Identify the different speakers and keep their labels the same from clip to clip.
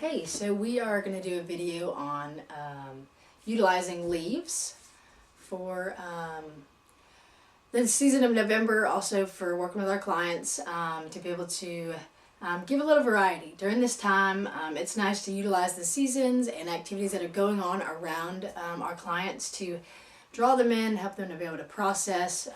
Speaker 1: Hey, so we are going to do a video on utilizing leaves for the season of November, also for working with our clients to be able to give a little variety. During this time, it's nice to utilize the seasons and activities that are going on around our clients to draw them in, help them to be able to process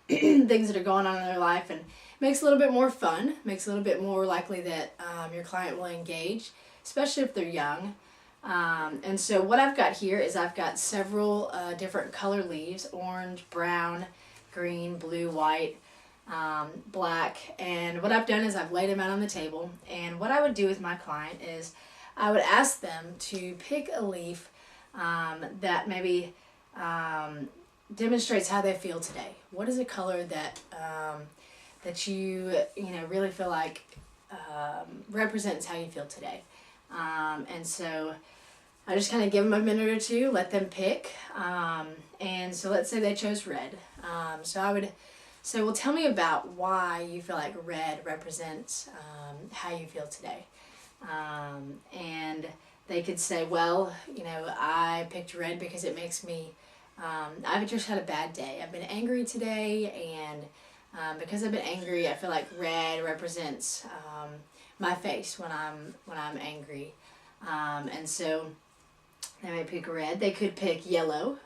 Speaker 1: things that are going on in their life, and makes it a little bit more fun, makes it a little bit more likely that your client will engage, especially if they're young. And so what I've got here is I've got several different color leaves: orange, brown, green, blue, white, black. And what I've done is I've laid them out on the table, and what I would do with my client is I would ask them to pick a leaf that maybe demonstrates how they feel today. What is a color that that you really feel like represents how you feel today? And so I just kind of give them a minute or two, let them pick. And so let's say they chose red. So I would say, well, tell me about why you feel like red represents how you feel today. And they could say, well, I picked red because it makes me, I've just had a bad day. I've been angry today, and because I've been angry, I feel like red represents my face when I'm angry. And so they may pick red. They could pick yellow.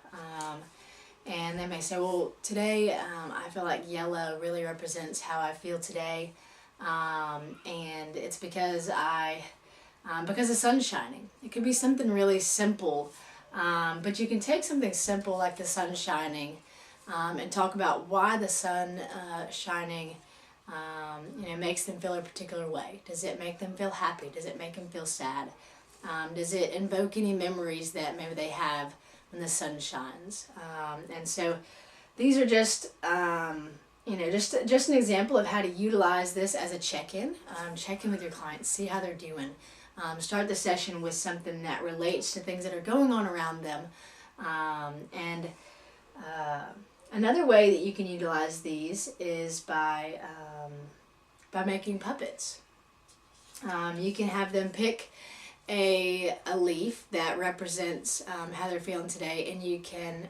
Speaker 1: And they may say, well, today I feel like yellow really represents how I feel today. And it's because because the sun's shining. It could be something really simple. But you can take something simple like the sun shining and talk about why the sun shining makes them feel a particular way. Does it make them feel happy? Does it make them feel sad? Does it invoke any memories that maybe they have when the sun shines? And so these are just just an example of how to utilize this as a check-in. Check in with your clients, see how they're doing. Start the session with something that relates to things that are going on around them. Another way that you can utilize these is by making puppets. You can have them pick a leaf that represents how they're feeling today, and you can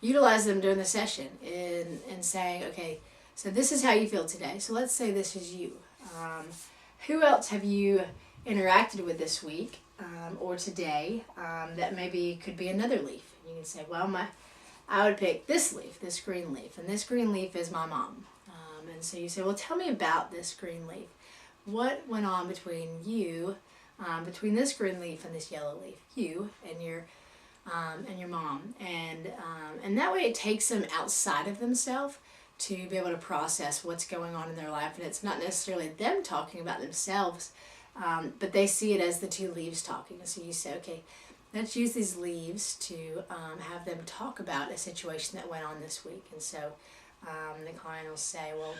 Speaker 1: utilize them during the session in saying, okay, so this is how you feel today. So let's say this is you. Who else have you interacted with this week or today that maybe could be another leaf? And you can say, well, I would pick this leaf, this green leaf, and this green leaf is my mom. And so you say, well, tell me about this green leaf. What went on between you, between this green leaf and this yellow leaf? You and your mom, and that way it takes them outside of themselves to be able to process what's going on in their life, and it's not necessarily them talking about themselves, but they see it as the two leaves talking. So you say, okay, let's use these leaves to have them talk about a situation that went on this week. And so the client will say, well,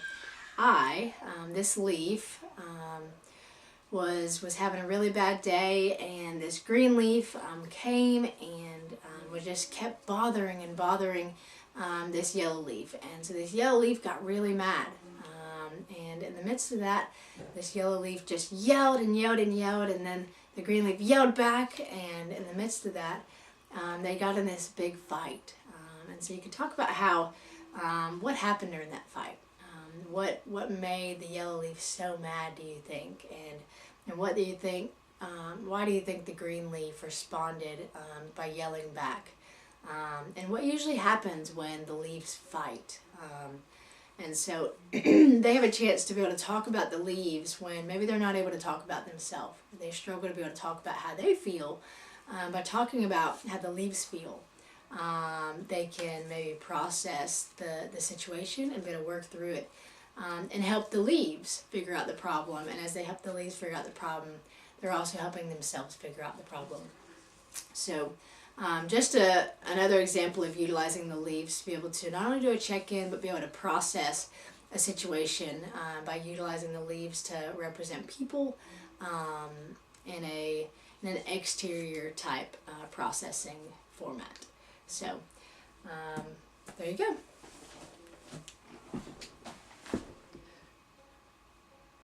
Speaker 1: this leaf was having a really bad day, and this green leaf came and just kept bothering this yellow leaf. And so this yellow leaf got really mad. And in the midst of that, this yellow leaf just yelled and yelled and yelled, and then the green leaf yelled back, and in the midst of that, they got in this big fight. And so you can talk about how, what happened during that fight. What made the yellow leaf so mad, do you think? And what do you think, why do you think the green leaf responded by yelling back? And what usually happens when the leaves fight? And so they have a chance to be able to talk about the leaves when maybe they're not able to talk about themselves. They struggle to be able to talk about how they feel. By talking about how the leaves feel, they can maybe process the situation and be able to work through it and help the leaves figure out the problem. And as they help the leaves figure out the problem, they're also helping themselves figure out the problem. So just another example of utilizing the leaves to be able to not only do a check-in, but be able to process a situation by utilizing the leaves to represent people in an exterior type processing format. So there you go.